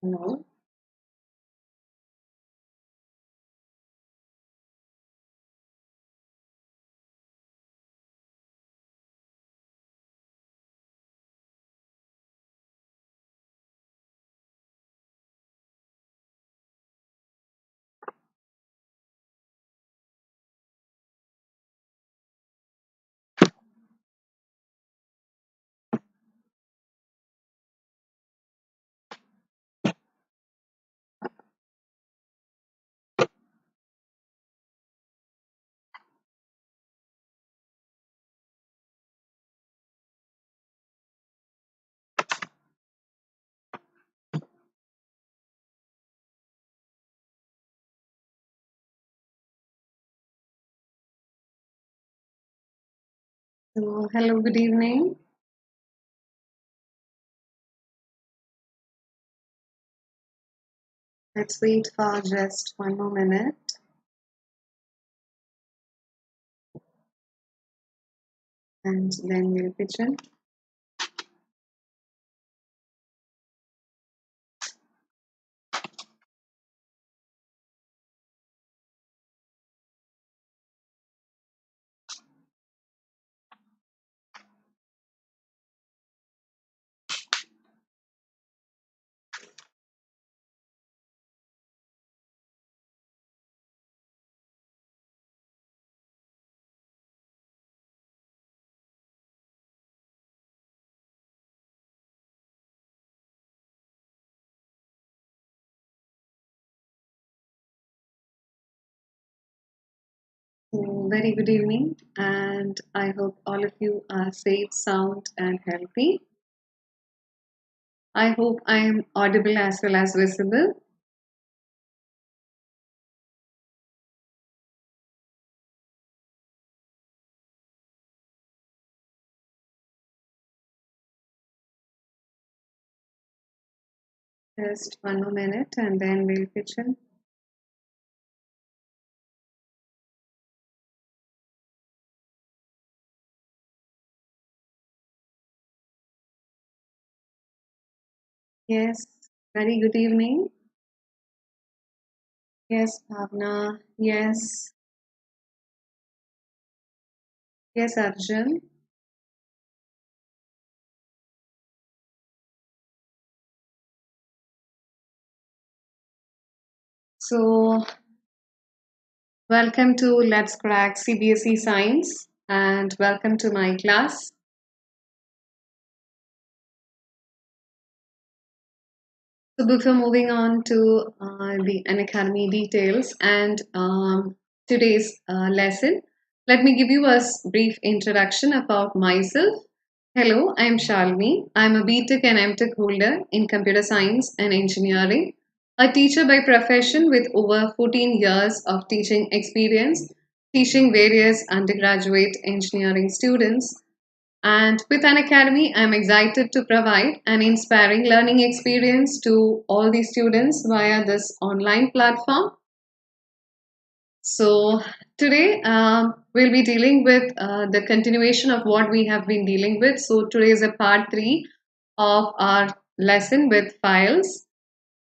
No. So, hello, good evening. Let's wait for just one more minute. And then we'll pitch in. So, very good evening, and I hope all of you are safe, sound, and healthy. I hope I am audible as well as visible. Just one more minute, and then we'll pitch in. Yes, very good evening. Yes, Bhavna. Yes, yes, Arjun. So, welcome to Let's Crack CBSE Science, and welcome to my class. So before moving on to the Unacademy details and today's lesson, let me give you a brief introduction about myself. Hello, I'm Shalini. I'm a BTech and MTech holder in computer science and engineering, a teacher by profession with over 14 years of teaching experience, teaching various undergraduate engineering students, and with Unacademy, I'm excited to provide an inspiring learning experience to all the students via this online platform. So, today we'll be dealing with the continuation of what we have been dealing with. So, today is a part three of our lesson with files.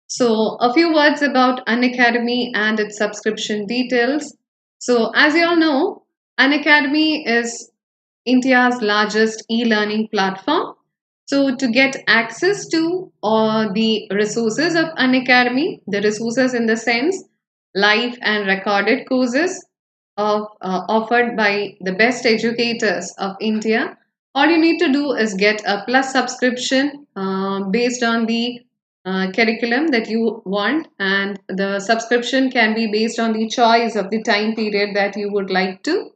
So, a few words about Unacademy and its subscription details. So, as you all know, Unacademy is India's largest e-learning platform. So to get access to the resources of Unacademy, the resources in the sense live and recorded courses offered by the best educators of India, all you need to do is get a plus subscription based on the curriculum that you want, and the subscription can be based on the choice of the time period that you would like to.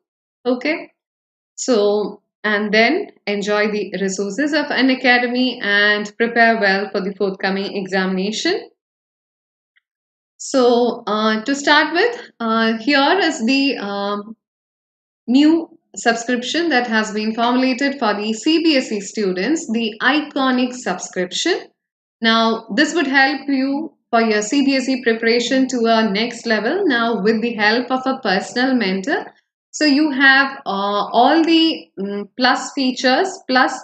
Okay. So, and then enjoy the resources of Unacademy and prepare well for the forthcoming examination. So, to start with, here is the new subscription that has been formulated for the CBSE students, the iconic subscription. Now, this would help you for your CBSE preparation to a next level now with the help of a personal mentor. So you have all the plus features plus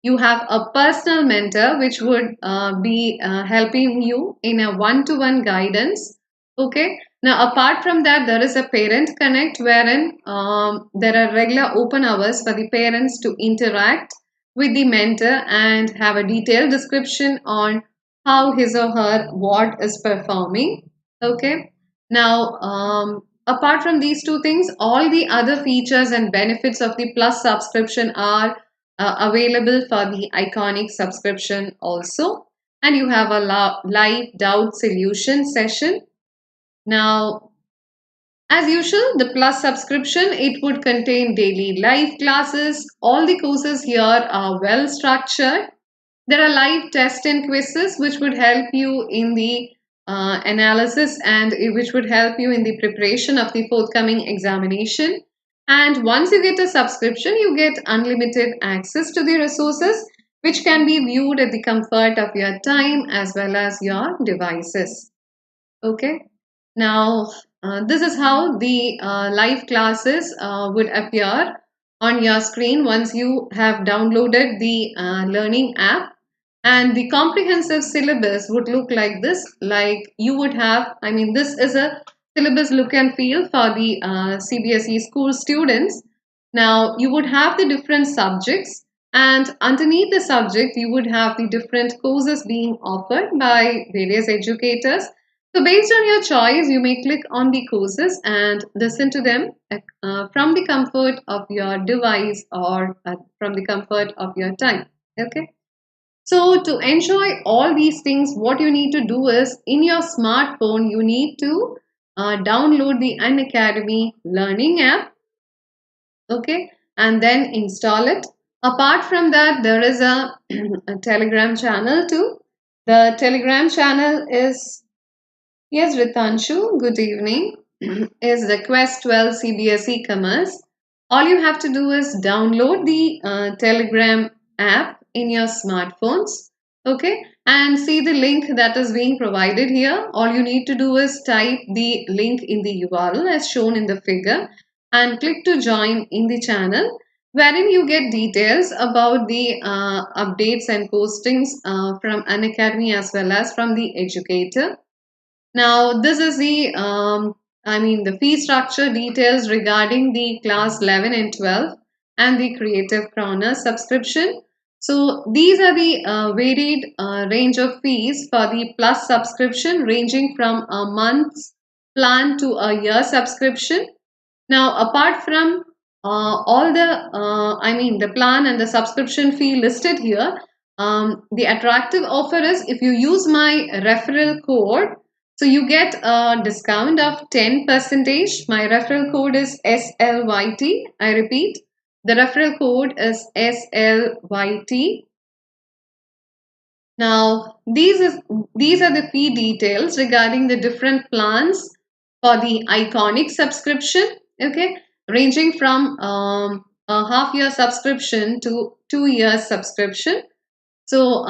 You have a personal mentor which would be helping you in a one-to-one guidance. Okay. Now, apart from that, there is a parent connect wherein there are regular open hours for the parents to interact with the mentor and have a detailed description on how his or her ward is performing. Okay. Now, apart from these two things, all the other features and benefits of the Plus subscription are available for the iconic subscription also. And you have a live doubt solution session. Now, as usual, the Plus subscription, it would contain daily live classes. All the courses here are well structured. There are live tests and quizzes which would help you in the analysis and which would help you in the preparation of the forthcoming examination. And once you get a subscription, you get unlimited access to the resources which can be viewed at the comfort of your time as well as your devices. Okay. Now, this is how the live classes would appear on your screen once you have downloaded the learning app. And the comprehensive syllabus would look like this, like you would have, I mean, this is a syllabus look and feel for the CBSE school students. Now, you would have the different subjects, and underneath the subject, you would have the different courses being offered by various educators. So, based on your choice, you may click on the courses and listen to them from the comfort of your device or from the comfort of your time. Okay. So, to enjoy all these things, what you need to do is in your smartphone, you need to download the Unacademy learning app, okay, and then install it. Apart from that, there is a Telegram channel too. The Telegram channel is, yes, Ritanshu, good evening, is the Quest 12 CBSE Commerce. All you have to do is download the Telegram app in your smartphones, okay, and see the link that is being provided here. All you need to do is type the link in the URL as shown in the figure and click to join in the channel, wherein you get details about the updates and postings from Unacademy as well as from the educator. Now, this is the, the fee structure details regarding the class 11 and 12 and the Creative Corner subscription. So, these are the varied range of fees for the Plus subscription ranging from a month's plan to a year subscription. Now, apart from all the plan and the subscription fee listed here, the attractive offer is if you use my referral code, so you get a discount of 10%. My referral code is SLYT. I repeat, the referral code is SLYT. Now, these are the fee details regarding the different plans for the iconic subscription, okay, ranging from a half-year subscription to 2 year subscription. So,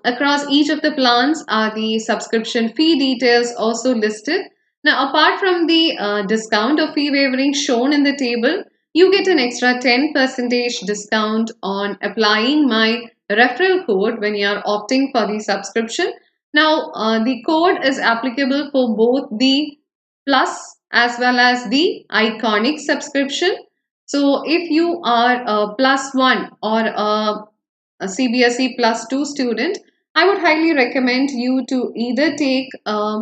across each of the plans are the subscription fee details also listed. Now, apart from the discount or fee waivering shown in the table, you get an extra 10% discount on applying my referral code when you are opting for the subscription. Now, the code is applicable for both the Plus as well as the iconic subscription. So, if you are a plus one or a CBSE plus 2 student, I would highly recommend you to either take a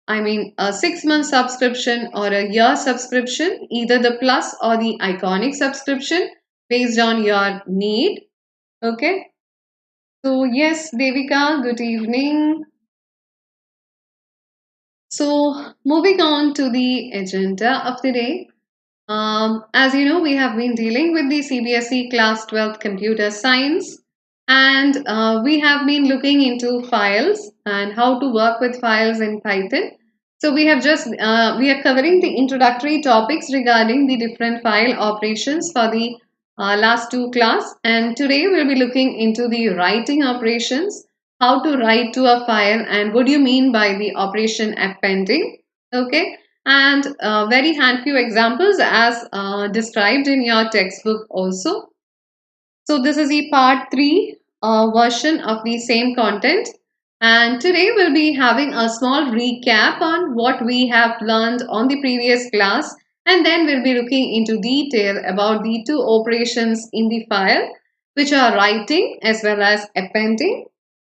6 month subscription or a year subscription, either the plus or the iconic subscription based on your need. Okay. So, yes, Devika, good evening. So, moving on to the agenda of the day. As you know, we have been dealing with the CBSE Class 12th Computer Science, and we have been looking into files and how to work with files in Python. So we are covering the introductory topics regarding the different file operations for the last two class, and today we'll be looking into the writing operations, how to write to a file, and what do you mean by the operation appending. Okay, and very hand few examples as described in your textbook also. So this is the part 3 version of the same content. And today we'll be having a small recap on what we have learned on the previous class. And then we'll be looking into detail about the two operations in the file, which are writing as well as appending.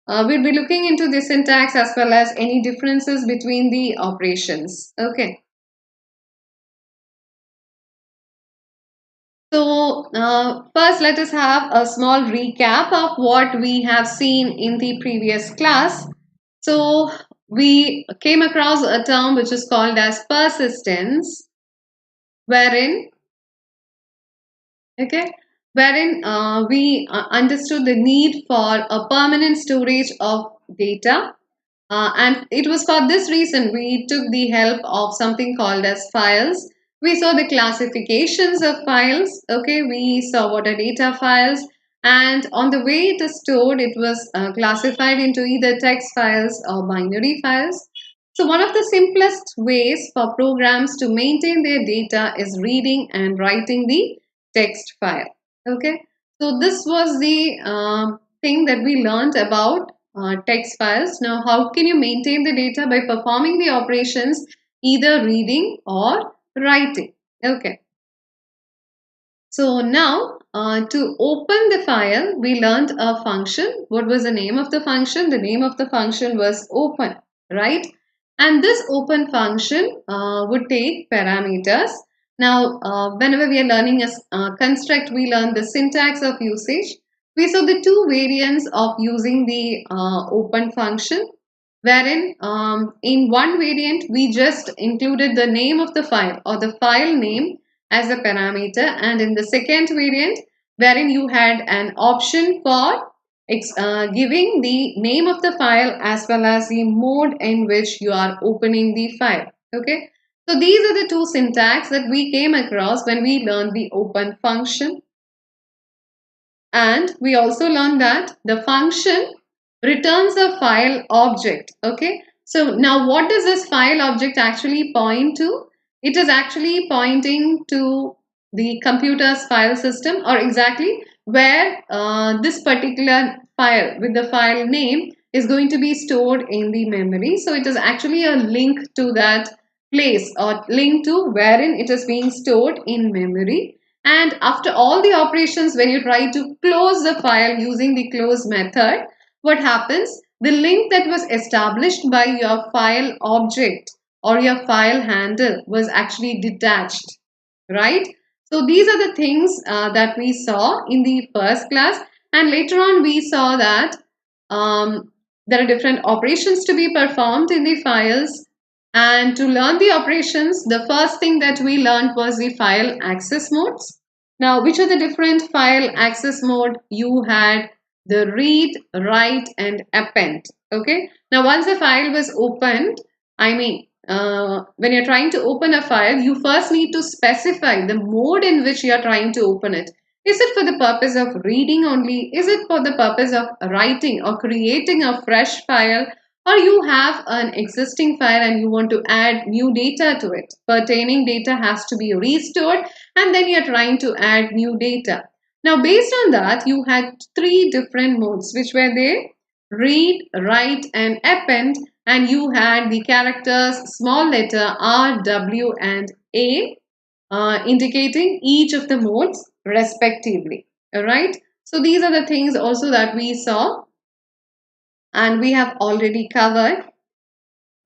We'll be looking into the syntax as well as any differences between the operations. Okay. So, first let us have a small recap of what we have seen in the previous class. So, we came across a term which is called as persistence, wherein, okay, wherein we understood the need for a permanent storage of data. And it was for this reason we took the help of something called as files. We saw the classifications of files. Okay, we saw what are data files, and on the way it is stored, it was classified into either text files or binary files. So one of the simplest ways for programs to maintain their data is reading and writing the text file. Okay, so this was the thing that we learned about text files. Now, how can you maintain the data? By performing the operations either reading or writing. Okay. So now to open the file, we learned a function. What was the name of the function? The name of the function was open, right? And this open function would take parameters. Now, whenever we are learning a construct, we learn the syntax of usage. We saw the two variants of using the open function, wherein in one variant, we just included the name of the file or the file name as a parameter, and in the second variant wherein you had an option for giving the name of the file as well as the mode in which you are opening the file. Okay, so these are the two syntax that we came across when we learned the open function. And we also learned that the function returns a file object. Okay, so now what does this file object actually point to? It is actually pointing to the computer's file system, or exactly where this particular file with the file name is going to be stored in the memory. So it is actually a link to that place or link to wherein it is being stored in memory. And after all the operations, when you try to close the file using the close method, what happens? The link that was established by your file object or your file handle was actually detached, right? So these are the things that we saw in the first class, and later on we saw that there are different operations to be performed in the files. And to learn the operations, the first thing that we learned was the file access modes. Now, which are the different file access mode? You had the read, write, and append. Okay. Now, once a file was opened, when you're trying to open a file, you first need to specify the mode in which you are trying to open it. Is it for the purpose of reading only? Is it for the purpose of writing or creating a fresh file? Or you have an existing file and you want to add new data to it. Pertaining data has to be restored, and then you're trying to add new data. Now, based on that, you had three different modes, which were there: read, write, and append. And you had the characters small letter R, W, and A, indicating each of the modes respectively. All right. So these are the things also that we saw and we have already covered.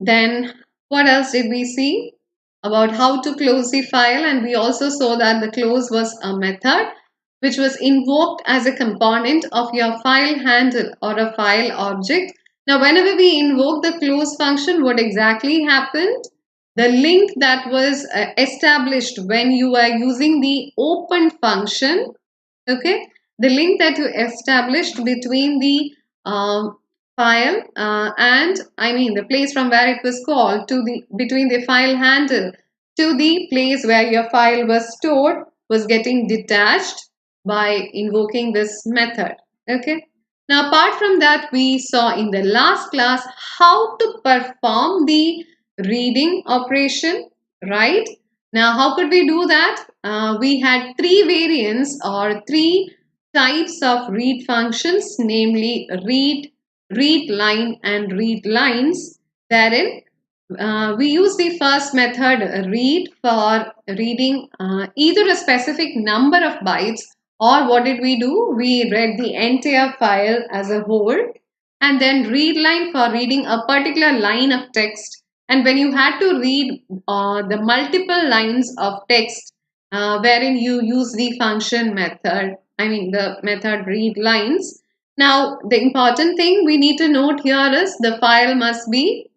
Then what else did we see? About how to close the file, and we also saw that the close was a method which was invoked as a component of your file handle or a file object. Now whenever we invoke the close function, what exactly happened? The link that was established when you are using the open function, okay, the link that you established between the file and the place from where it was called to the between the file handle to the place where your file was stored was getting detached by invoking this method. Okay, now apart from that, we saw in the last class how to perform the reading operation, right? Now how could we do that? We had three variants or three types of read functions, namely read line and read lines. Therein, we use the first method read for reading either a specific number of bytes, or what did we do? We read the entire file as a whole. And then read line for reading a particular line of text. And when you had to read the multiple lines of text, wherein you use the function method, the method read lines. Now, the important thing we need to note here is the file must be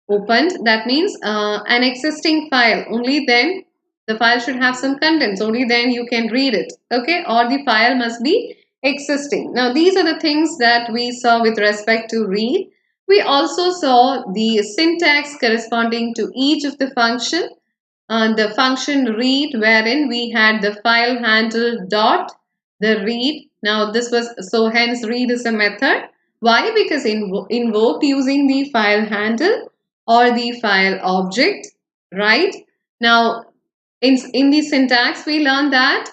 opened. That means an existing file. Only then the file should have some contents. Only then you can read it. Okay, or the file must be existing. Now, these are the things that we saw with respect to read. We also saw the syntax corresponding to each of the function. The function read, wherein we had the file handle dot the read. Now this was, so hence read is a method. Why? Because invoked using the file handle or the file object, right? Now in the syntax we learned that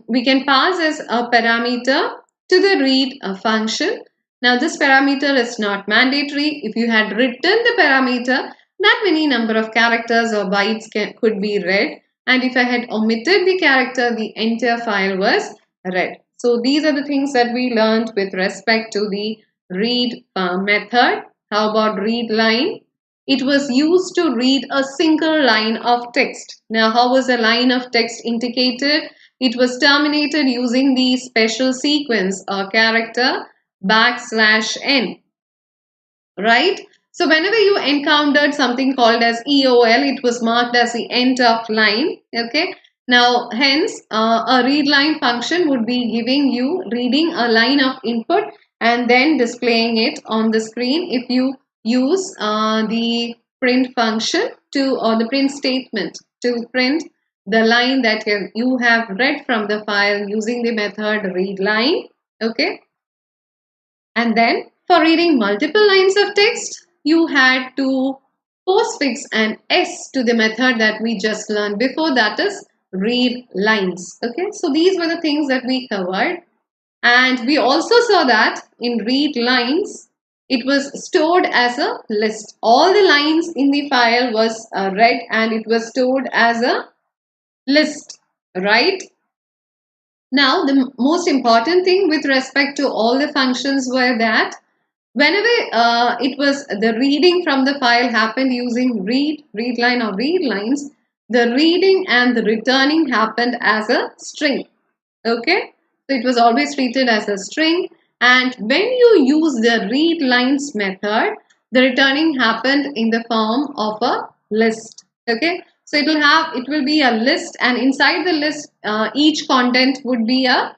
we can pass as a parameter to the read function. Now this parameter is not mandatory. If you had written the parameter, that many number of characters or bytes could be read, and if I had omitted the character, the entire file was read. So these are the things that we learned with respect to the read method. How about read line? It was used to read a single line of text. Now how was a line of text indicated? It was terminated using the special sequence or character \n, right? So whenever you encountered something called as EOL, it was marked as the end of line. Okay. Now, hence, a read line function would be giving you reading a line of input and then displaying it on the screen if you use the print function or the print statement to print the line that you have read from the file using the method read line. Okay. And then for reading multiple lines of text, you had to postfix an S to the method that we just learned before, that is read lines. Okay, so these were the things that we covered. And we also saw that in read lines, it was stored as a list. All the lines in the file was read and it was stored as a list, right? Now, the most important thing with respect to all the functions were that whenever it was the reading from the file happened using read line or read lines, the reading and the returning happened as a string. Okay, so it was always treated as a string, and when you use the read lines method, the returning happened in the form of a list. Okay, so it will be a list, and inside the list each content would be a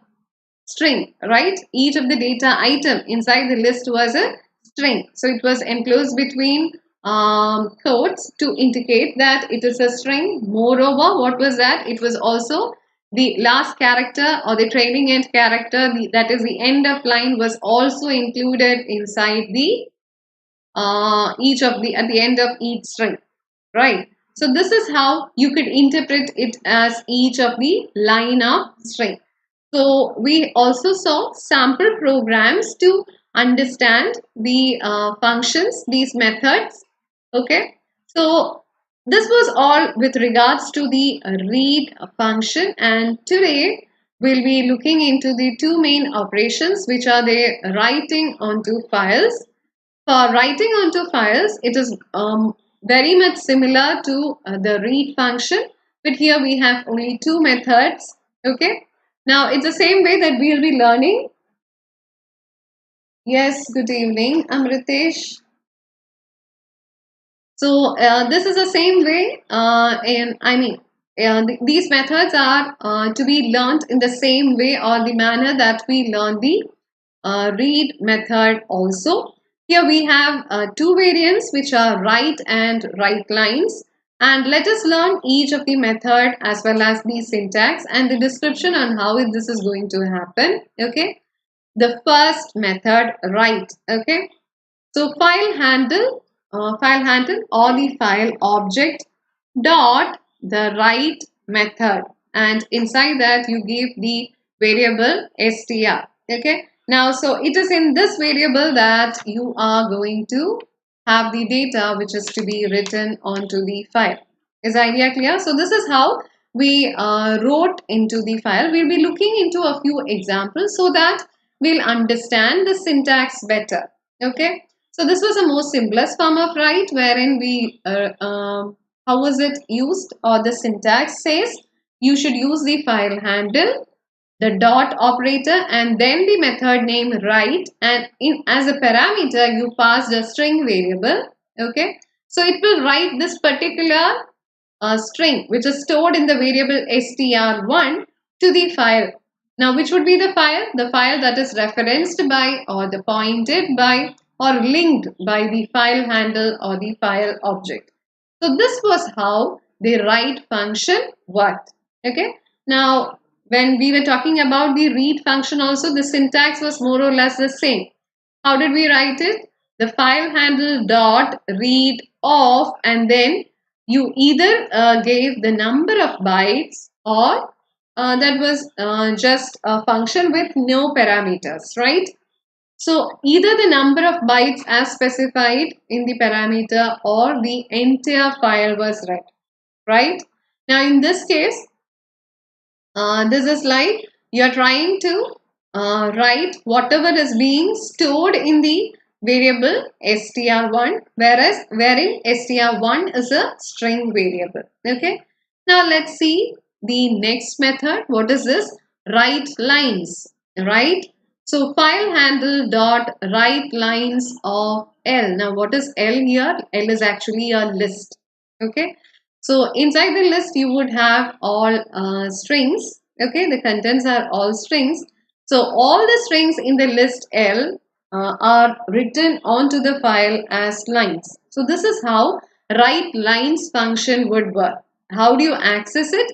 string, right? Each of the data item inside the list was a string. So it was enclosed between quotes to indicate that it is a string. Moreover, what was that? It was also the last character or the trailing end character, that is the end of line, was also included inside the at the end of each string, right? So this is how you could interpret it as each of the line of string. So we also saw sample programs to understand the functions, these methods. Okay, so this was all with regards to the read function, and today we'll be looking into the two main operations, which are the writing onto files. For writing onto files, it is very much similar to the read function, but here we have only two methods. Okay, now it's the same way that we'll be learning. Yes, good evening, Amritesh. So this is the same way, these methods are to be learned in the same way or the manner that we learn the read method also. Here we have two variants, which are write and write lines. And let us learn each of the method as well as the syntax and the description on how this is going to happen. Okay. The first method, write. Okay. So file handle or the file object dot the write method, and inside that you give the variable str. Okay. Now, so it is in this variable that you are going to have the data which is to be written onto the file. Is the idea clear? So this is how we wrote into the file. We'll be looking into a few examples so that we'll understand the syntax better. Okay. So this was the most simplest form of write, wherein we how was it used, or the syntax says you should use the file handle, the dot operator, and then the method name write, and as a parameter you passed a string variable. Okay, so it will write this particular string which is stored in the variable str1 to the file. Now, which would be the file? The file that is referenced by, or the pointed by, or linked by the file handle or the file object. So this was how the write function worked. Okay. Now, when we were talking about the read function also, the syntax was more or less the same. How did we write it? The file handle dot read off, and then you either gave the number of bytes, or that was just a function with no parameters, right? So either the number of bytes as specified in the parameter, or the entire file was read, right? Now in this case, this is like you are trying to write whatever is being stored in the variable str1, wherein str1 is a string variable. Okay. Now let's see the next method. What is this? Write lines, right? So file handle dot write lines of L. Now what is L here? L is actually a list. Okay. So inside the list you would have all strings. Okay, the contents are all strings. So all the strings in the list L are written onto the file as lines. So this is how write lines function would work. How do you access it?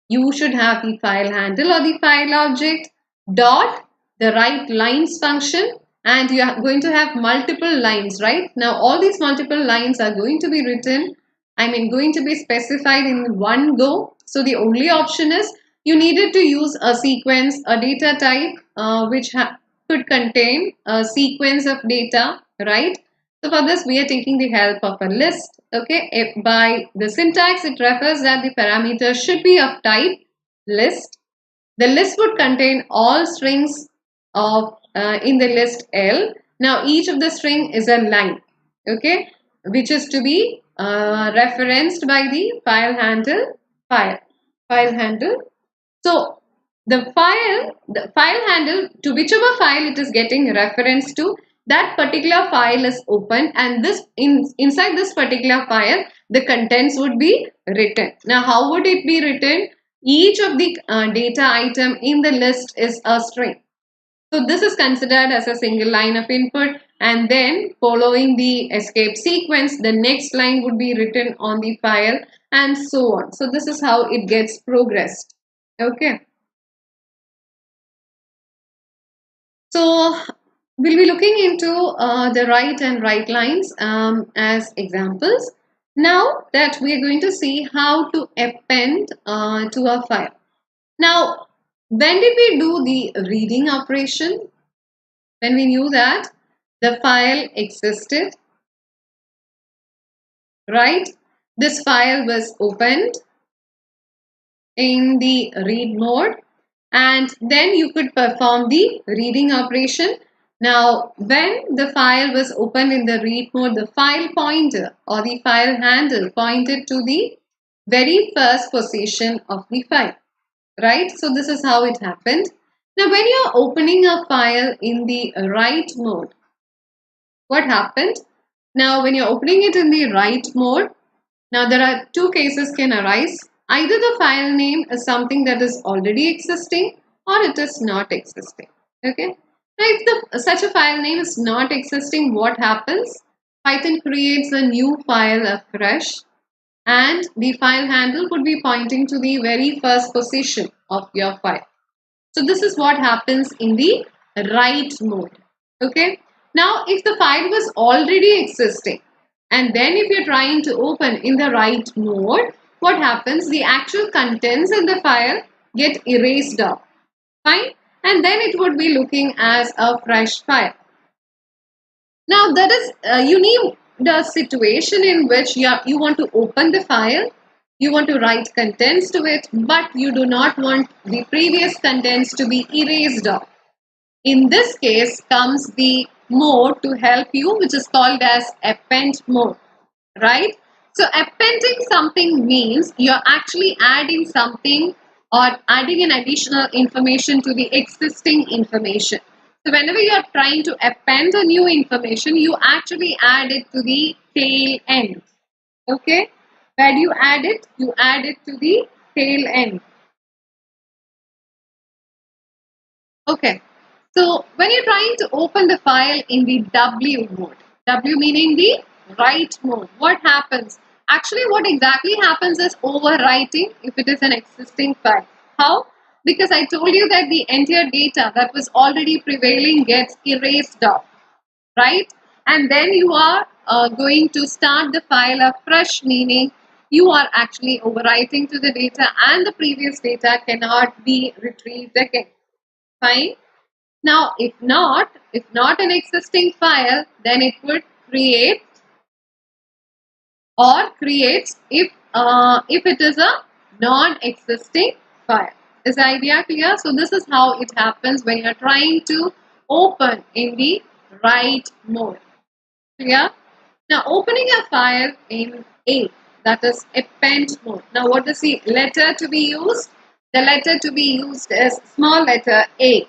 You should have the file handle or the file object dot the write lines function, and you are going to have multiple lines, right? Now all these multiple lines are going to be written, going to be specified in one go. So the only option is you needed to use a sequence, a data type which could contain a sequence of data, right? So for this we are taking the help of a list. Okay, by the syntax it refers that the parameter should be of type list. The list would contain all strings of in the list L. Now each of the string is a line, okay, which is to be referenced by the file handle. So the file handle, to whichever file it is getting reference to, that particular file is open, and this inside this particular file the contents would be written. Now how would it be written? Each of the data item in the list is a string. So this is considered as a single line of input, and then following the escape sequence, the next line would be written on the file, and so on. So this is how it gets progressed. Okay. So we'll be looking into the write and write lines as examples. Now that we are going to see how to append to a file. Now, when did we do the reading operation? When we knew that the file existed, right? This file was opened in the read mode, and then you could perform the reading operation. Now, when the file was opened in the read mode, the file pointer or the file handle pointed to the very first position of the file, right? So this is how it happened. Now, when you are opening a file in the write mode, what happened? Now, when you're opening it in the write mode, now there are two cases can arise. Either the file name is something that is already existing, or it is not existing. Okay. Now, if such a file name is not existing, what happens? Python creates a new file afresh, and the file handle would be pointing to the very first position of your file. So this is what happens in the write mode. Okay. Now, if the file was already existing, and then if you're trying to open in the write mode, what happens? The actual contents in the file get erased off. Fine. And then it would be looking as a fresh file. Now that is you need the situation in which you want to open the file, you want to write contents to it, but you do not want the previous contents to be erased off. In this case comes the mode to help you, which is called as append mode, right? So appending something means you're actually adding something or adding an additional information to the existing information. So whenever you're trying to append a new information, you actually add it to the tail end. Okay? Where do you add it? You add it to the tail end. Okay. So when you're trying to open the file in the W mode, W meaning the write mode, what happens? Actually, what exactly happens is overwriting if it is an existing file. How? Because I told you that the entire data that was already prevailing gets erased off, right? And then you are going to start the file afresh, meaning you are actually overwriting to the data and the previous data cannot be retrieved again. Fine. Now, if not an existing file, then it would create or creates if it is a non-existing file. Is the idea clear? So this is how it happens when you are trying to open in the write mode. Clear? Now, opening a file in A, that is append mode. Now, what is the letter to be used? The letter to be used is small letter A,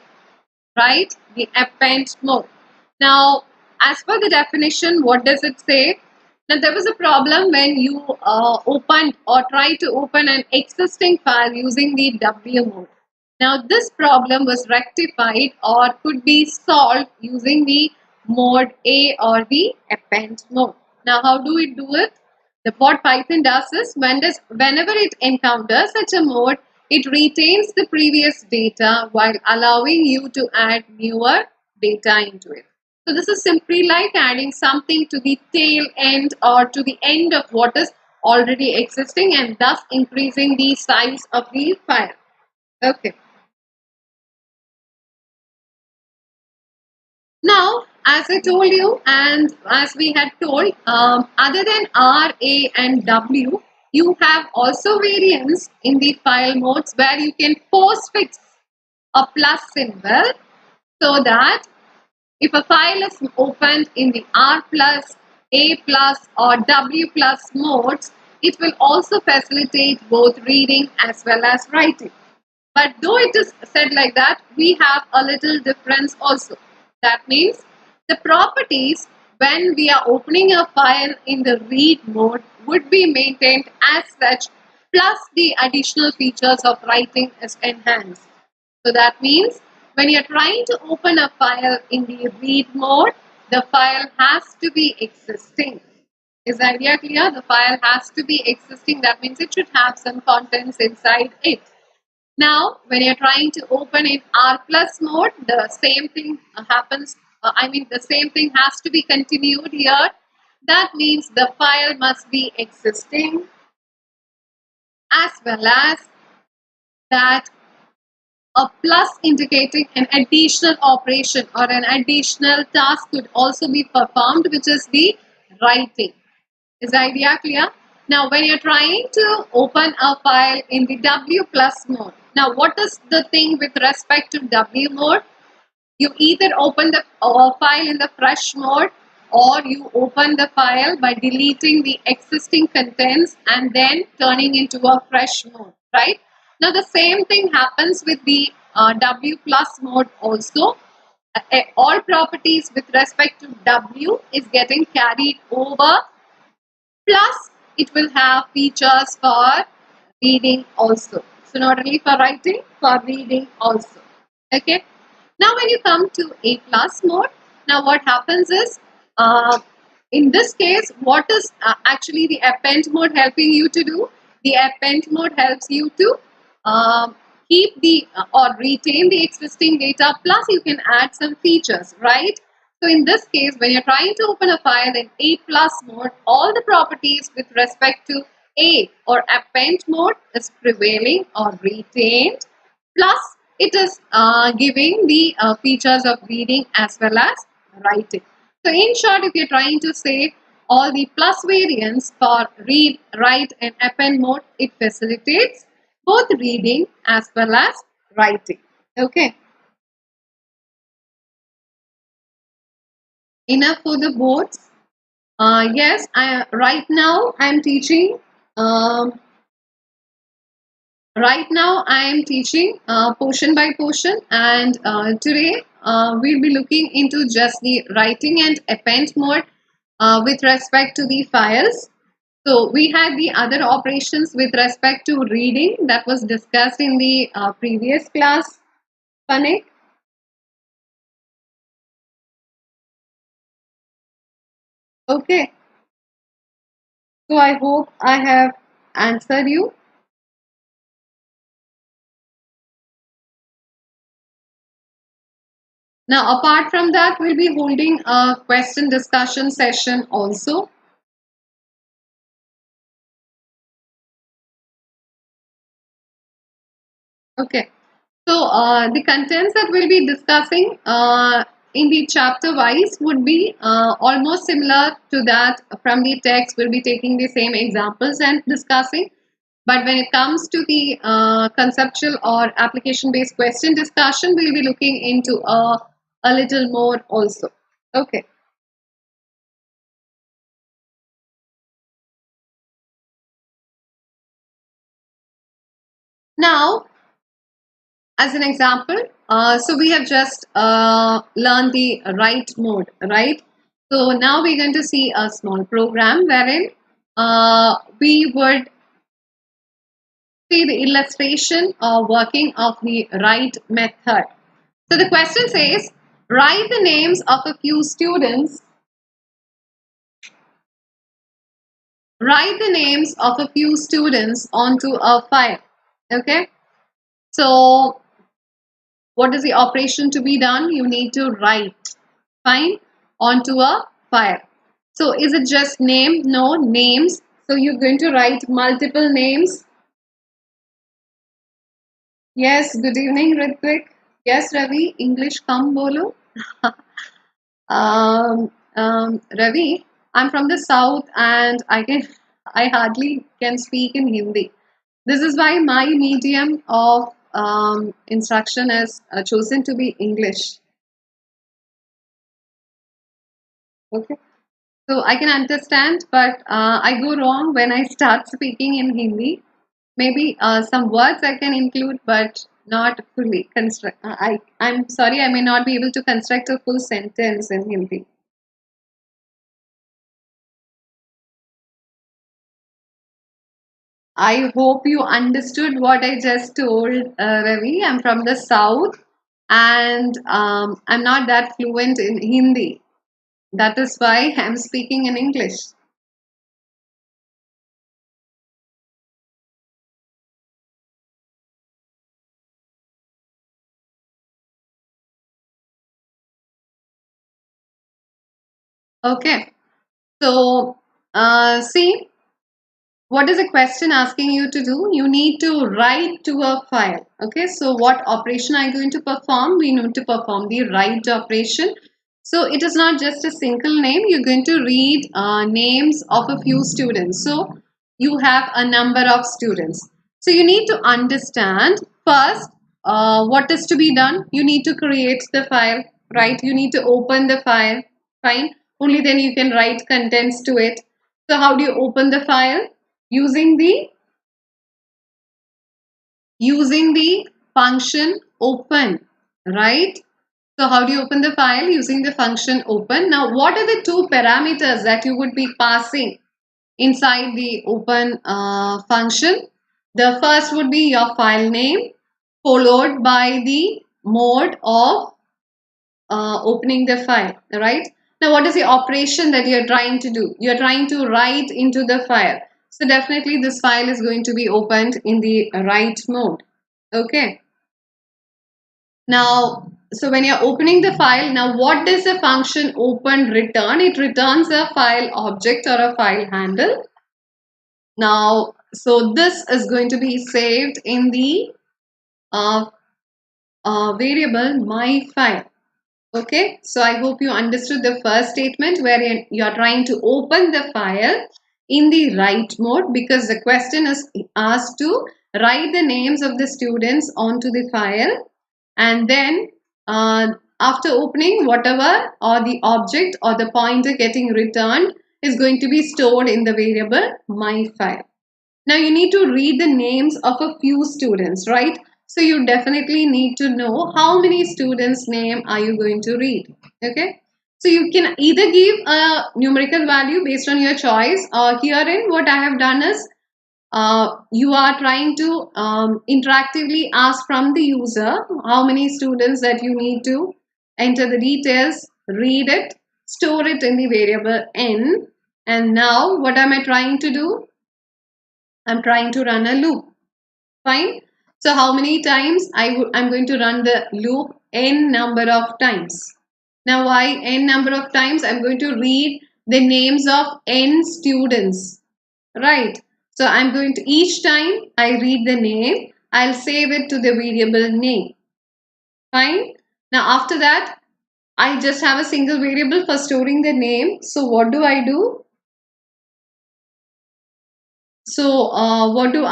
right? The append mode. Now, as per the definition, what does it say? Now, there was a problem when you opened or tried to open an existing file using the W mode. Now, this problem was rectified or could be solved using the mode A or the append mode. Now, how do we do it? What Python does is whenever it encounters such a mode, it retains the previous data while allowing you to add newer data into it. So this is simply like adding something to the tail end or to the end of what is already existing and thus increasing the size of the file. Okay. Now, as I told you, and as we had told, other than R, A, and W, you have also variants in the file modes where you can postfix a plus symbol so that if a file is opened in the R plus, A plus, or W plus modes, it will also facilitate both reading as well as writing. But though it is said like that, we have a little difference also. That means the properties when we are opening a file in the read mode would be maintained as such, plus the additional features of writing is enhanced. So that means when you're trying to open a file in the read mode, the file has to be existing. Is the idea clear? The file has to be existing. That means it should have some contents inside it. Now, when you're trying to open in R plus mode, the same thing happens. The same thing has to be continued here. That means the file must be existing as well as that a plus indicating an additional operation or an additional task could also be performed, which is the writing. Is the idea clear? Now, when you're trying to open a file in the W plus mode, now what is the thing with respect to W mode? You either open the file in the fresh mode or you open the file by deleting the existing contents and then turning into a fresh mode, right? Now, the same thing happens with the W plus mode also. All properties with respect to W is getting carried over. Plus, it will have features for reading also. So, not only for writing, for reading also. Okay. Now, when you come to A plus mode, now what happens is, in this case, what is actually the append mode helping you to do? The append mode helps you to keep the or retain the existing data, plus you can add some features, right? So in this case, when you're trying to open a file in A plus mode, all the properties with respect to A or append mode is prevailing or retained, plus it is giving the features of reading as well as writing. So in short, if you're trying to say all the plus variants for read, write and append mode, it facilitates both reading as well as writing. Okay. Enough for the boards. Yes, right now I'm teaching. Um, Right now, I am teaching portion by portion, and today we'll be looking into just the writing and append mode with respect to the files. So we had the other operations with respect to reading that was discussed in the previous class, Panik. Okay, so I hope I have answered you. Now, apart from that, we'll be holding a question discussion session also. Okay. So the contents that we'll be discussing in the chapter wise would be almost similar to that from the text. We'll be taking the same examples and discussing. But when it comes to the conceptual or application based question discussion, we'll be looking into a little more also. Okay. Now, as an example, so we have just learned the write mode, right? So now we're going to see a small program wherein we would see the illustration or working of the write method. So the question says, write the names of a few students, write the names of a few students onto a file. Okay, so what is the operation to be done? You need to write, fine, onto a file. So is it just name? No, names. So you're going to write multiple names. Yes, good evening, Ritvik. Yes, Ravi, English come bolo. Ravi, I'm from the south and I hardly can speak in Hindi. This is why my medium of instruction is chosen to be English. Okay. So I can understand, but I go wrong when I start speaking in Hindi. Maybe some words I can include, but not fully construct. I'm sorry, I may not be able to construct a full sentence in Hindi. I hope you understood what I just told, Ravi. I'm from the south, and I'm not that fluent in Hindi. That is why I'm speaking in English. Okay. So, see, what is the question asking you to do? You need to write to a file. Okay, so what operation are you going to perform? We need to perform the write operation. So it is not just a single name. You're going to read names of a few students. So you have a number of students. So you need to understand first what is to be done. You need to create the file, right? You need to open the file, fine. Only then you can write contents to it. So how do you open the file? Using the function open, right? So how do you open the file? Using the function open. Now what are the two parameters that you would be passing inside the open function? The first would be your file name followed by the mode of opening the file, right? Now, what is the operation that you're trying to do? You're trying to write into the file. So definitely this file is going to be opened in the write mode. Okay. Now, so when you're opening the file, now what does the function open return? It returns a file object or a file handle. Now, so this is going to be saved in the uh, variable my file. Okay, so I hope you understood the first statement where you are trying to open the file in the write mode, because the question is asked to write the names of the students onto the file, and then after opening, whatever or the object or the pointer getting returned is going to be stored in the variable my file. Now you need to read the names of a few students, right? So you definitely need to know how many students' name are you going to read. Okay. So you can either give a numerical value based on your choice, or herein what I have done is you are trying to interactively ask from the user how many students that you need to enter the details, read it, store it in the variable n. And now what am I trying to do? I'm trying to run a loop. Fine. So how many times I'm going to run the loop? N number of times. Now why n number of times? I'm going to read the names of n students. Right. So I'm going to, each time I read the name, I'll save it to the variable name. Fine. Now after that, I just have a single variable for storing the name. So what do I do? So what do?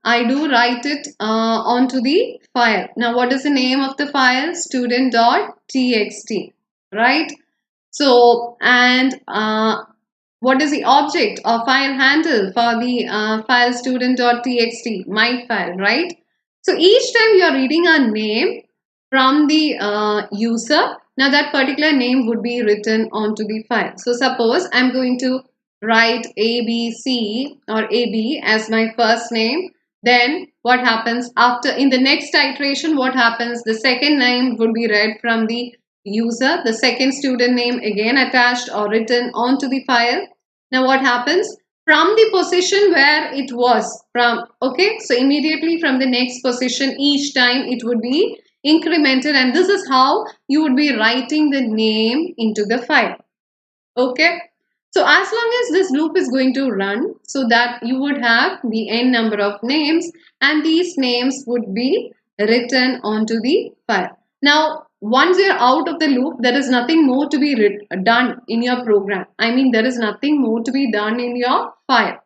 I do write it onto the file. Now what is the name of the file? Student.txt, right? So and what is the object or file handle for the file student.txt? My file, right? So each time you are reading a name from the user, now that particular name would be written onto the file. So suppose I'm going to write ABC or AB as my first name. Then what happens after, in the next iteration, what happens? The second name would be read from the user, the second student name again attached or written onto the file. Now what happens? From the position where it was from, okay, so immediately from the next position, each time it would be incremented, and this is how you would be writing the name into the file. Okay. So as long as this loop is going to run, so that you would have the n number of names, and these names would be written onto the file. Now, once you're out of the loop, there is nothing more to be done in your program. I mean, there is nothing more to be done in your file.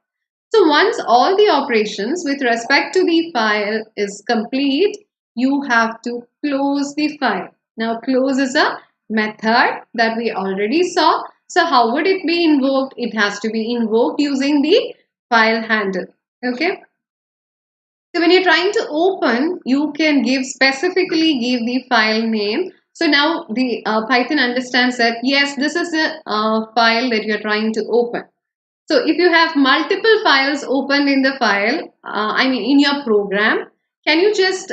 So once all the operations with respect to the file is complete, you have to close the file. Now close is a method that we already saw. So how would it be invoked? It has to be invoked using the file handle. Okay. So when you're trying to open, you can specifically give the file name. So now the Python understands that yes, this is a file that you're trying to open. So if you have multiple files opened in the file, in your program, can you just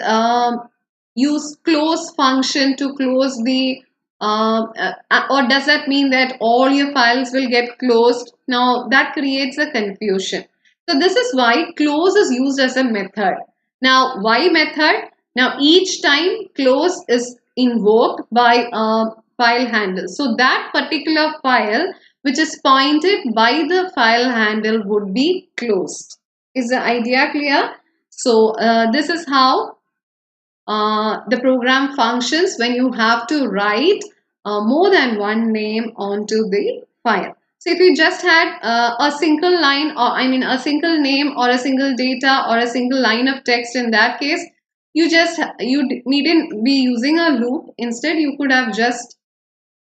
use close function to close the, or does that mean that all your files will get closed? Now that creates a confusion. So this is why close is used as a method. Now why method? Now each time close is invoked by a file handle. So that particular file which is pointed by the file handle would be closed. Is the idea clear? So this is how the program functions when you have to write more than one name onto the file. So if you just had a single line, or a single name or a single data or a single line of text, in that case, you needn't be using a loop. Instead, you could have just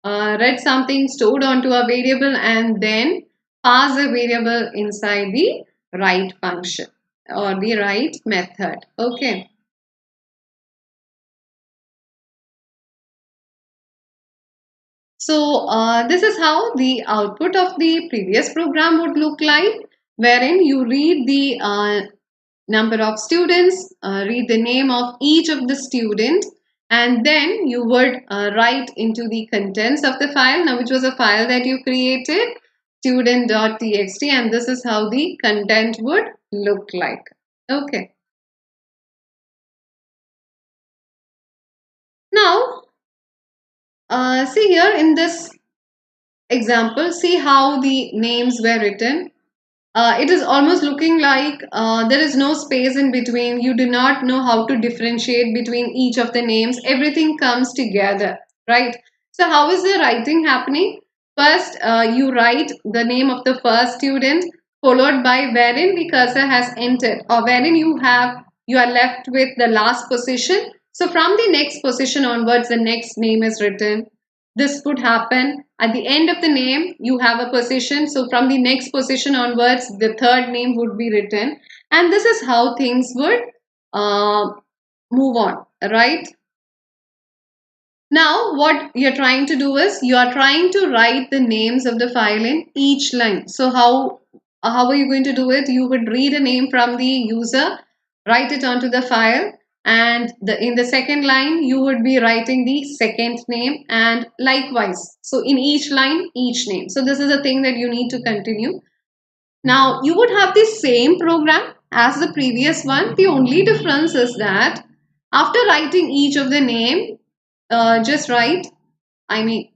read something, stored onto a variable, and then pass a variable inside the write function or the write method. Okay. So this is how the output of the previous program would look like, wherein you read the number of students, read the name of each of the student, and then you would write into the contents of the file, now which was a file that you created, student.txt, and this is how the content would look like. Okay. Now, see here in this example, see how the names were written. it is almost looking like there is no space in between. You do not know how to differentiate between each of the names. Everything comes together, right? So how is the writing happening? First, you write the name of the first student, followed by wherein the cursor has entered, or wherein you are left with the last position. So from the next position onwards, the next name is written. This would happen at the end of the name. You have a position, so from the next position onwards the third name would be written, and this is how things would uh, move on, right? Now what you're trying to do is you are trying to write the names of the file in each line. So how are you going to do it? You would read a name from the user, write it onto the file, and in the second line you would be writing the second name, and likewise. So in each line, each name. So this is a thing that you need to continue. Now you would have the same program as the previous one. The only difference is that after writing each of the name, just write, I mean,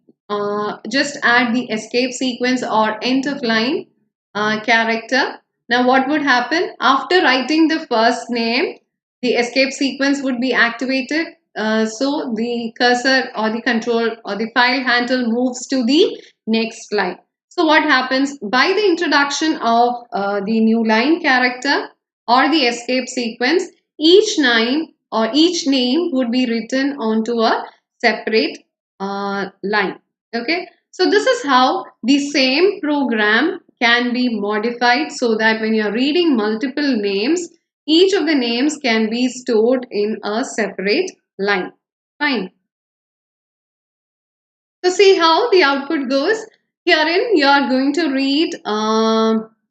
just add the escape sequence or end of line character. Now what would happen? After writing the first name, the escape sequence would be activated. So the cursor or the control or the file handle moves to the next line. So what happens? By the introduction of the new line character or the escape sequence, each line or each name would be written onto a separate line. Okay, so this is how the same program can be modified so that when you're reading multiple names, each of the names can be stored in a separate line. Fine. So see how the output goes. Herein you are going to read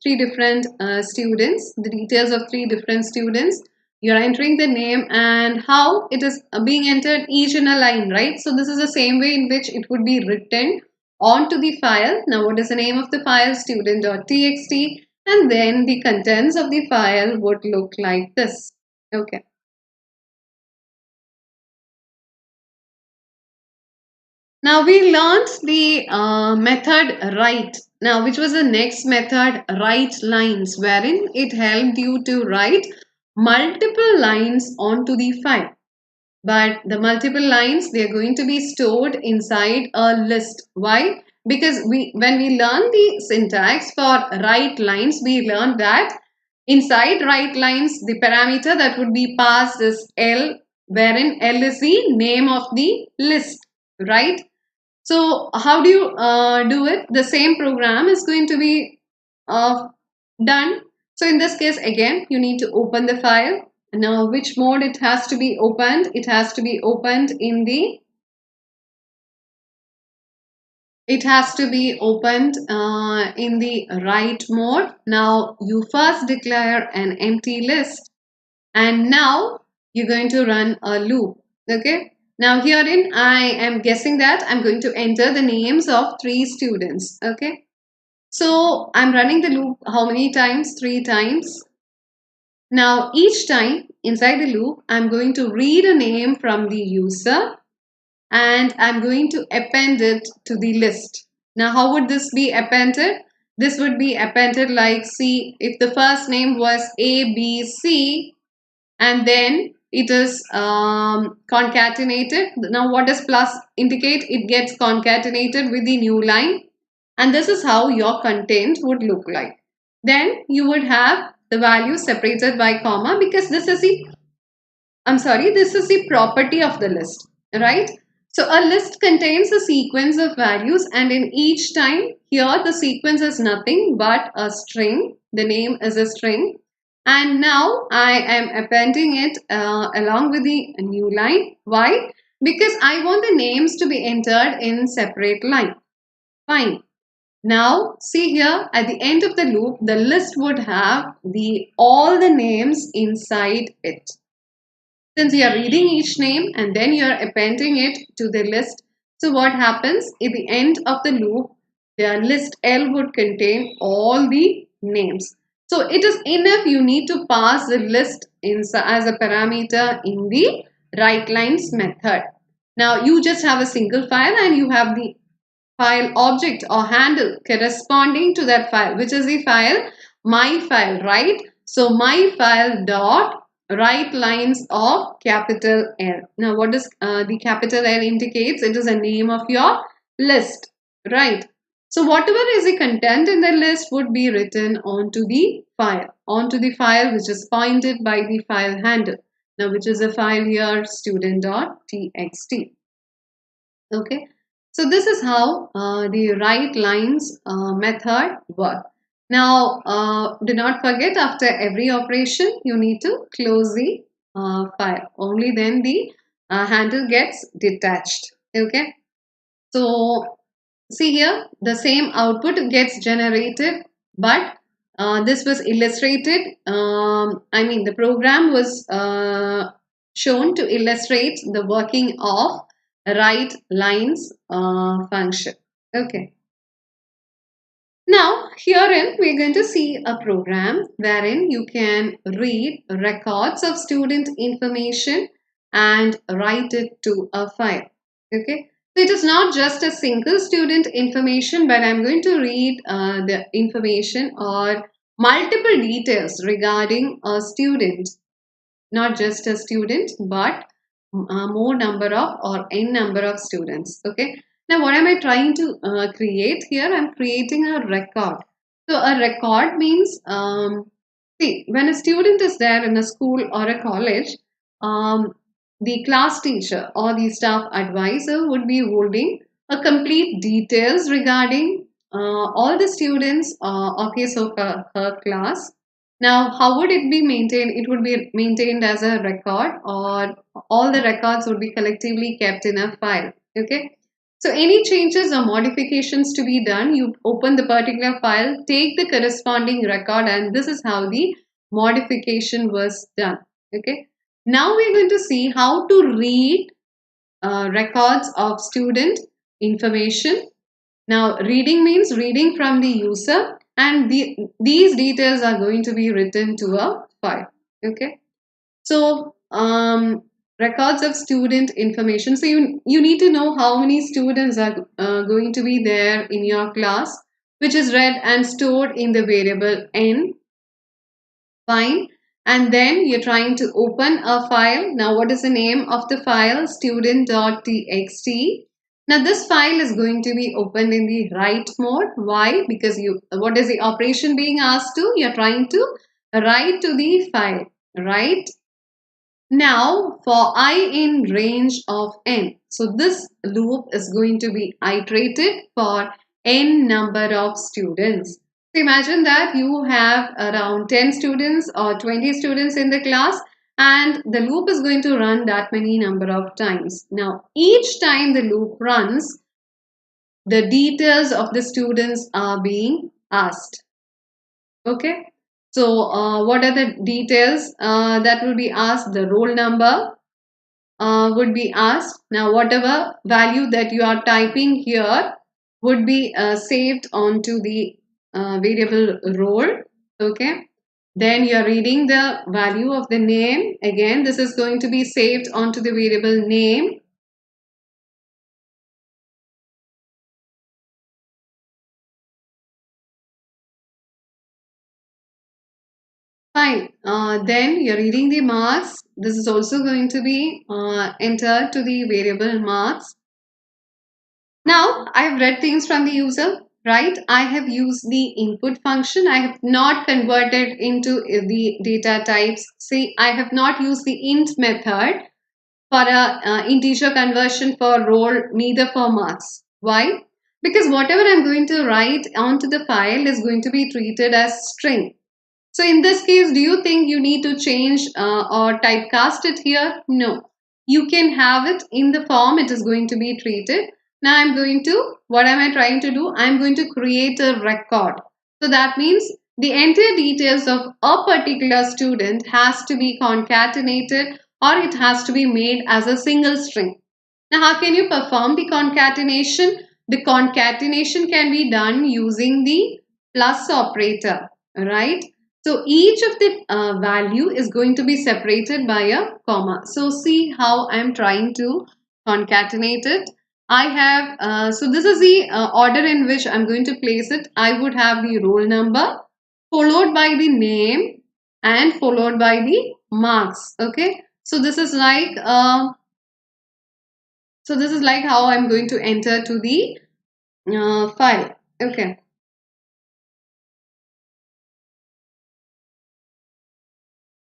three different students, the details of three different students. You are entering the name and how it is being entered each in a line, right? So this is the same way in which it would be written onto the file. Now what is the name of the file? Student.txt, and then the contents of the file would look like this. Okay. Now we learned the method write. Now which was the next method, write lines, wherein it helped you to write multiple lines onto the file. But the multiple lines, they are going to be stored inside a list. Why? Because when we learn the syntax for write lines, we learned that inside write lines, the parameter that would be passed is L, wherein L is the name of the list, right? So how do you do it? The same program is going to be done. So in this case, again, you need to open the file. Now, which mode it has to be opened? It has to be opened in the write mode. Now you first declare an empty list, and now you're going to run a loop. Okay. Now herein I am guessing that I'm going to enter the names of three students. Okay. So I'm running the loop how many times? 3 times. Now each time inside the loop, I'm going to read a name from the user and I'm going to append it to the list. Now how would this be appended? This would be appended like, see, if the first name was ABC and then it is concatenated. Now what does plus indicate? It gets concatenated with the new line, and this is how your content would look like. Then you would have the value separated by comma, because this is the property of the list, right? So a list contains a sequence of values, and in each time here the sequence is nothing but a string. The name is a string, and now I am appending it along with the new line. Why? Because I want the names to be entered in separate line. Fine. Now see here at the end of the loop, the list would have all the names inside it. Since you are reading each name and then you are appending it to the list, so what happens? At the end of the loop, the list L would contain all the names. So it is enough you need to pass the list as a parameter in the write lines method. Now you just have a single file and you have the file object or handle corresponding to that file, which is the file my file, right? So my file dot write lines of capital L. Now what does the capital L indicates? It is a name of your list, right? So whatever is the content in the list would be written onto the file which is pointed by the file handle. Now which is a file here, student.txt. Okay, so this is how the write lines method work. Now, do not forget, after every operation, you need to close the file. Only then the handle gets detached. Okay, so see here, the same output gets generated, but this was illustrated. I mean, the program was shown to illustrate the working of write lines function. Okay. Now, herein we're going to see a program wherein you can read records of student information and write it to a file. Okay. So it is not just a single student information, but I'm going to read the information or multiple details regarding a student, not just a student, but more number of or n number of students. Okay. Now, what am I trying to create here? I'm creating a record. So, a record means, see, when a student is there in a school or a college, the class teacher or the staff advisor would be holding a complete details regarding all the students, okay, so her class. Now, how would it be maintained? It would be maintained as a record, or all the records would be collectively kept in a file. Okay. So any changes or modifications to be done, you open the particular file, take the corresponding record, and this is how the modification was done. Okay. Now we're going to see how to read records of student information. Now, reading means reading from the user, and these details are going to be written to a file. Okay. So, records of student information. So, you need to know how many students are going to be there in your class, which is read and stored in the variable n. Fine. And then you're trying to open a file. Now, what is the name of the file? Student.txt. Now, this file is going to be opened in the write mode. Why? Because what is the operation being asked to? You're trying to write to the file, right? Now, for I in range of n. So, this loop is going to be iterated for n number of students. So, imagine that you have around 10 students or 20 students in the class, and the loop is going to run that many number of times. Now, each time the loop runs, the details of the students are being asked. Okay. So, what are the details that will be asked? The roll number would be asked. Now, whatever value that you are typing here would be saved onto the variable roll. Okay. Then you are reading the value of the name. Again, this is going to be saved onto the variable name. Fine. Then you're reading the marks. This is also going to be entered to the variable marks. Now, I have read things from the user, right? I have used the input function. I have not converted into the data types. See, I have not used the int method for a integer conversion for roll, neither for marks. Why? Because whatever I'm going to write onto the file is going to be treated as string. So in this case, do you think you need to change or typecast it here? No. You can have it in the form it is going to be treated. Now what am I trying to do? I'm going to create a record. So that means the entire details of a particular student has to be concatenated, or it has to be made as a single string. Now, how can you perform the concatenation? The concatenation can be done using the plus operator, right? So each of the value is going to be separated by a comma. So see how I'm trying to concatenate it. I have, so this is the order in which I'm going to place it. I would have the roll number followed by the name and followed by the marks. Okay, so this is like how I'm going to enter to the file. Okay.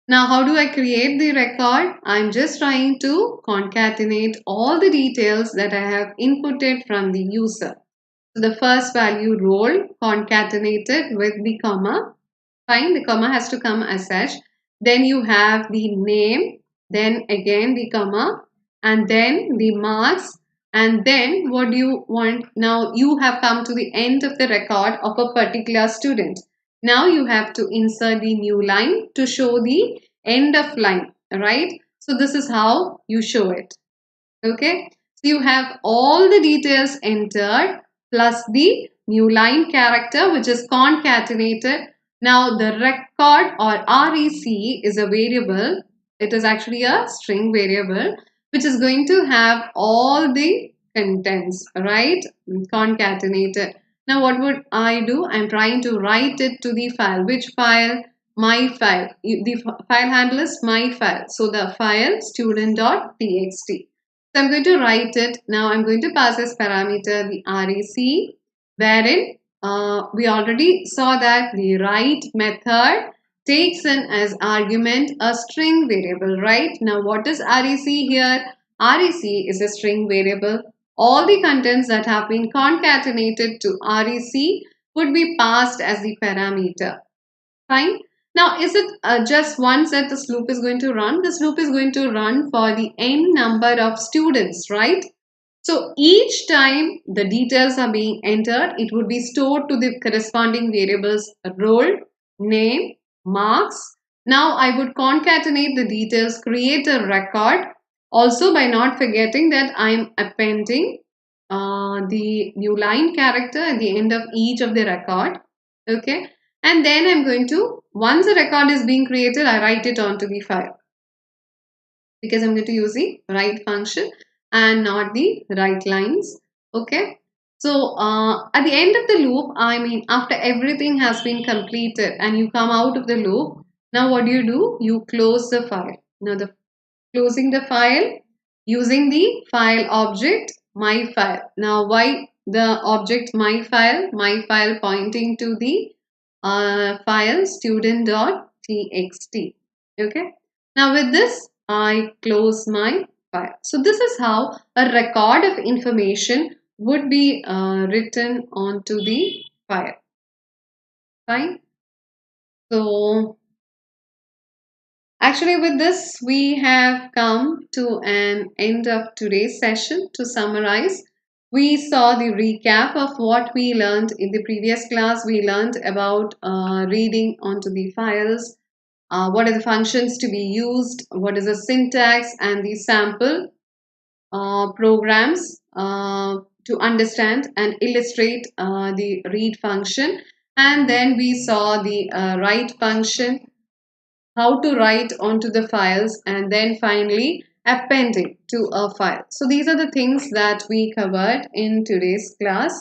Now, how do I create the record? I'm just trying to concatenate all the details that I have inputted from the user. So the first value roll concatenated with the comma. Fine, the comma has to come as such. Then you have the name, then again the comma, and then the marks, and then what do you want? Now you have come to the end of the record of a particular student. Now you have to insert the new line to show the end of line, right? So this is how you show it. Okay, so you have all the details entered plus the new line character which is concatenated. Now the record or REC is a variable. It is actually a string variable which is going to have all the contents, right? Concatenated. Now what would I do? I'm trying to write it to the file. Which file? My file. The file handle is my file. So the file student.txt. So I'm going to write it. Now I'm going to pass as parameter the REC, wherein we already saw that the write method takes in as argument a string variable, right? Now what is REC here? REC is a string variable. All the contents that have been concatenated to REC would be passed as the parameter. Fine. Now, is it just once that this loop is going to run? This loop is going to run for the n number of students, right? So, each time the details are being entered, it would be stored to the corresponding variables roll, name, marks. Now, I would concatenate the details, create a record. Also, by not forgetting that I'm appending the new line character at the end of each of the record. Okay. And then I'm going to, once a record is being created, I write it onto the file because I'm going to use the write function and not the write lines. Okay. So at the end of the loop, I mean, after everything has been completed and you come out of the loop, now what do? You close the file. Now the closing the file using the file object my file. Now why the object my file? My file pointing to the file student.txt. Okay. Now with this, I close my file. So this is how a record of information would be written onto the file. Fine. So actually with this, we have come to an end of today's session. To summarize, we saw the recap of what we learned in the previous class. We learned about reading onto the files, what are the functions to be used, what is the syntax and the sample programs to understand and illustrate the read function. And then we saw the write function, how to write onto the files, and then finally appending to a file. So these are the things that we covered in today's class.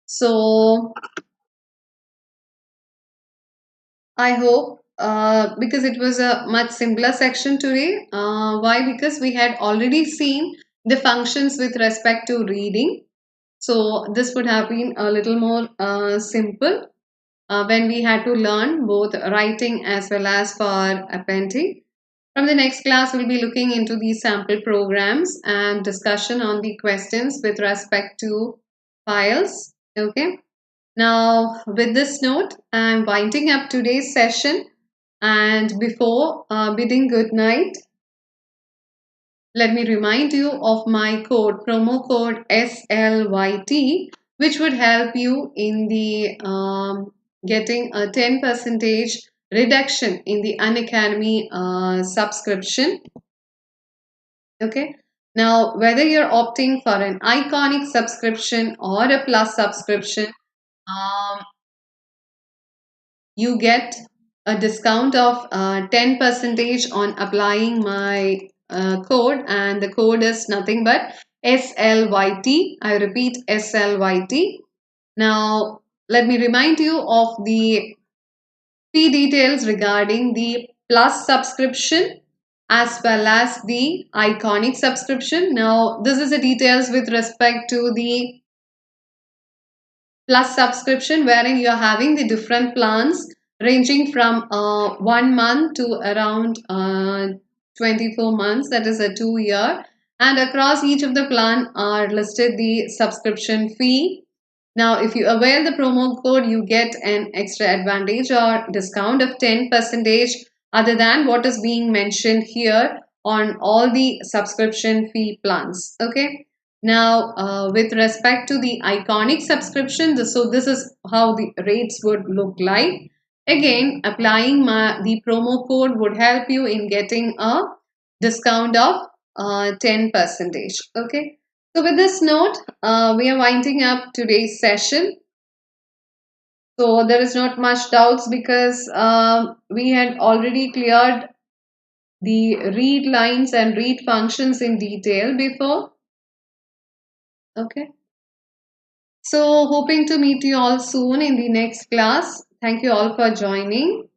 So I hope because it was a much simpler section today. Why? Because we had already seen the functions with respect to reading. So this would have been a little more simple when we had to learn both writing as well as for appending. From the next class, we'll be looking into the sample programs and discussion on the questions with respect to files. Okay. Now, with this note, I'm winding up today's session. And before bidding good night, let me remind you of my code, promo code SLYT, which would help you in the getting a 10% reduction in the Unacademy subscription. Okay. Now, whether you're opting for an iconic subscription or a plus subscription, you get a discount of 10% on applying my code, and the code is nothing but SLYT. I repeat, SLYT. Now, let me remind you of the fee details regarding the plus subscription as well as the iconic subscription. Now, this is the details with respect to the plus subscription, wherein you're having the different plans ranging from 1 month to around 24 months, that is a 2 year, and across each of the plan are listed the subscription fee. Now if you avail the promo code, you get an extra advantage or discount of 10% other than what is being mentioned here on all the subscription fee plans. Okay. Now, with respect to the iconic subscription, so this is how the rates would look like. Again, applying the promo code would help you in getting a discount of 10%. Okay. So with this note, we are winding up today's session. So there is not much doubts because we had already cleared the read lines and read functions in detail before. Okay. So, hoping to meet you all soon in the next class. Thank you all for joining.